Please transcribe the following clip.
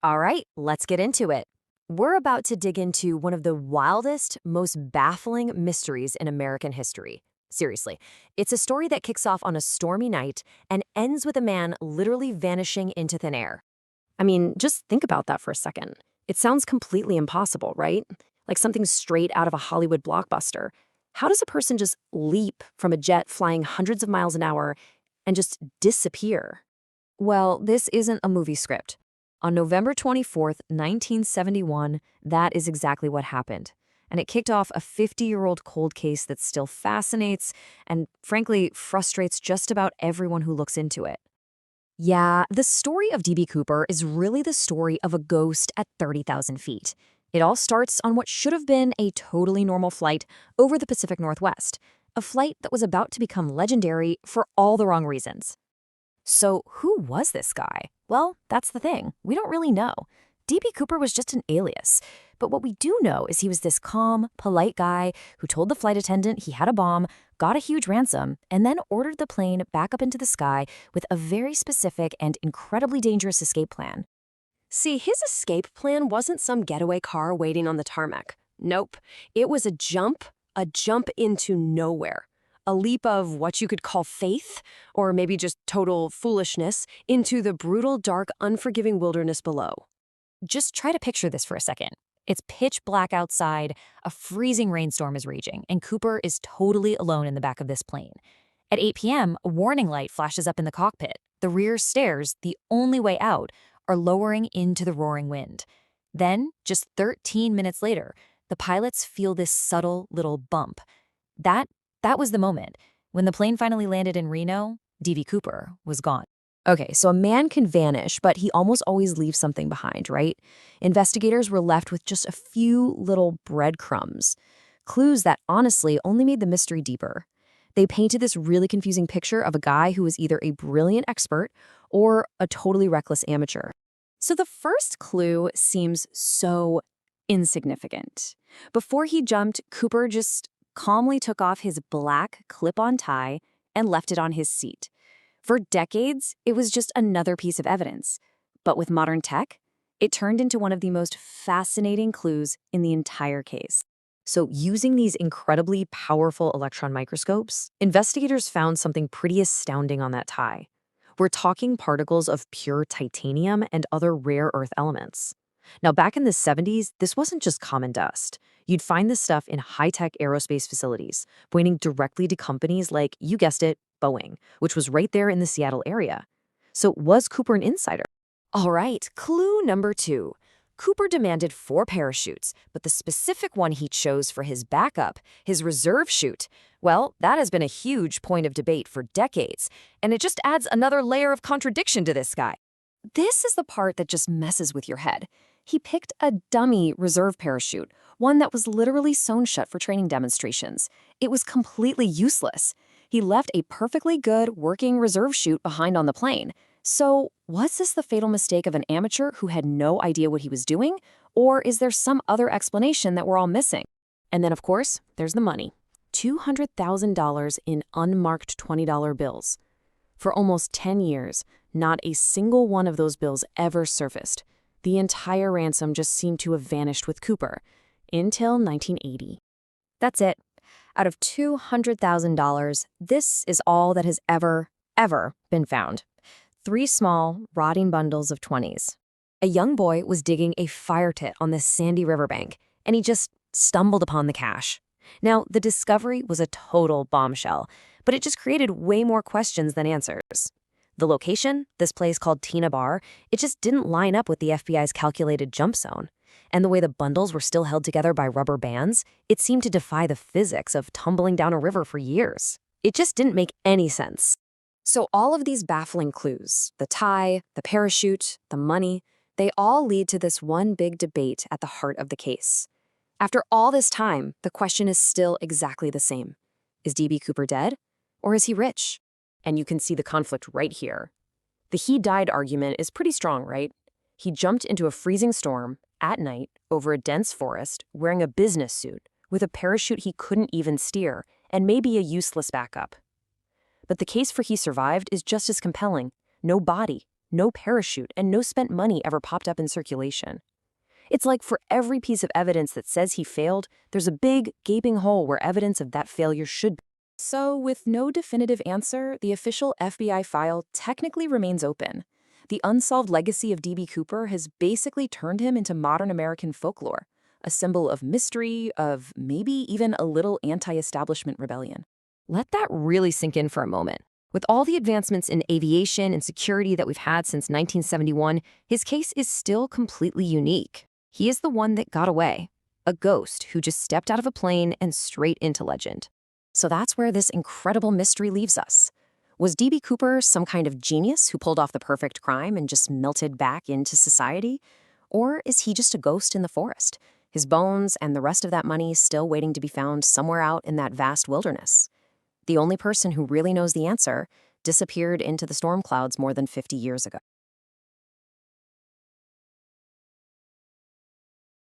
All right, let's get into it. We're about to dig into one of the wildest, most baffling mysteries in American history. Seriously, it's a story that kicks off on a stormy night and ends with a man literally vanishing into thin air. I mean, just think about that for a second. It sounds completely impossible, right? Like something straight out of a Hollywood blockbuster. How does a person just leap from a jet flying hundreds of miles an hour and just disappear? Well, this isn't a movie script. On November 24th, 1971, that is exactly what happened. And it kicked off a 50-year-old cold case that still fascinates and, frankly, frustrates just about everyone who looks into it. Yeah, the story of D.B. Cooper is really the story of a ghost at 30,000 feet. It all starts on what should have been a totally normal flight over the Pacific Northwest, a flight that was about to become legendary for all the wrong reasons. So, who was this guy? Well, that's the thing. We don't really know. D.B. Cooper was just an alias. But what we do know is he was this calm, polite guy who told the flight attendant he had a bomb, got a huge ransom, and then ordered the plane back up into the sky with a very specific and incredibly dangerous escape plan. See, his escape plan wasn't some getaway car waiting on the tarmac. Nope. It was a jump into nowhere. A leap of what you could call faith, or maybe just total foolishness, into the brutal, dark, unforgiving wilderness below. Just try to picture this for a second. It's pitch black outside, a freezing rainstorm is raging, and Cooper is totally alone in the back of this plane. At 8 p.m., a warning light flashes up in the cockpit. The rear stairs, the only way out, are lowering into the roaring wind. Then, just 13 minutes later, the pilots feel this subtle little bump. That was the moment. When the plane finally landed in Reno, D.B. Cooper was gone. Okay, so a man can vanish, but he almost always leaves something behind, right? Investigators were left with just a few little breadcrumbs, clues that honestly only made the mystery deeper. They painted this really confusing picture of a guy who was either a brilliant expert or a totally reckless amateur. So the first clue seems so insignificant. Before he jumped, Cooper just calmly took off his black clip-on tie and left it on his seat. For decades, it was just another piece of evidence. But with modern tech, it turned into one of the most fascinating clues in the entire case. So using these incredibly powerful electron microscopes, investigators found something pretty astounding on that tie. We're talking particles of pure titanium and other rare earth elements. Now, back in the 70s, this wasn't just common dust. You'd find this stuff in high-tech aerospace facilities, pointing directly to companies like, you guessed it, Boeing, which was right there in the Seattle area. So was Cooper an insider? All right, clue number 2. Cooper demanded 4 parachutes, but the specific one he chose for his backup, his reserve chute, well, that has been a huge point of debate for decades, and it just adds another layer of contradiction to this guy. This is the part that just messes with your head. He picked a dummy reserve parachute, one that was literally sewn shut for training demonstrations. It was completely useless. He left a perfectly good working reserve chute behind on the plane. So, was this the fatal mistake of an amateur who had no idea what he was doing? Or is there some other explanation that we're all missing? And then, of course, there's the money. $200,000 in unmarked $20 bills. For almost 10 years, not a single one of those bills ever surfaced. The entire ransom just seemed to have vanished with Cooper, until 1980. That's it. Out of $200,000, this is all that has ever been found. 3 small, rotting bundles of 20s. A young boy was digging a fire pit on this sandy riverbank, and he just stumbled upon the cash. Now, the discovery was a total bombshell, but it just created way more questions than answers. The location, this place called Tina Bar, it just didn't line up with the FBI's calculated jump zone. And the way the bundles were still held together by rubber bands, it seemed to defy the physics of tumbling down a river for years. It just didn't make any sense. So all of these baffling clues, the tie, the parachute, the money, they all lead to this one big debate at the heart of the case. After all this time, the question is still exactly the same. Is D.B. Cooper dead? Or is he rich? And you can see the conflict right here. The he died argument is pretty strong, right? He jumped into a freezing storm at night over a dense forest wearing a business suit with a parachute he couldn't even steer and maybe a useless backup. But the case for he survived is just as compelling. No body, no parachute, and no spent money ever popped up in circulation. It's like for every piece of evidence that says he failed, there's a big, gaping hole where evidence of that failure should be. So, with no definitive answer, the official FBI file technically remains open. The unsolved legacy of D.B. Cooper has basically turned him into modern American folklore, a symbol of mystery, of maybe even a little anti-establishment rebellion. Let that really sink in for a moment. With all the advancements in aviation and security that we've had since 1971, his case is still completely unique. He is the one that got away, a ghost who just stepped out of a plane and straight into legend. So that's where this incredible mystery leaves us. Was D.B. Cooper some kind of genius who pulled off the perfect crime and just melted back into society? Or is he just a ghost in the forest, his bones and the rest of that money still waiting to be found somewhere out in that vast wilderness? The only person who really knows the answer disappeared into the storm clouds more than 50 years ago.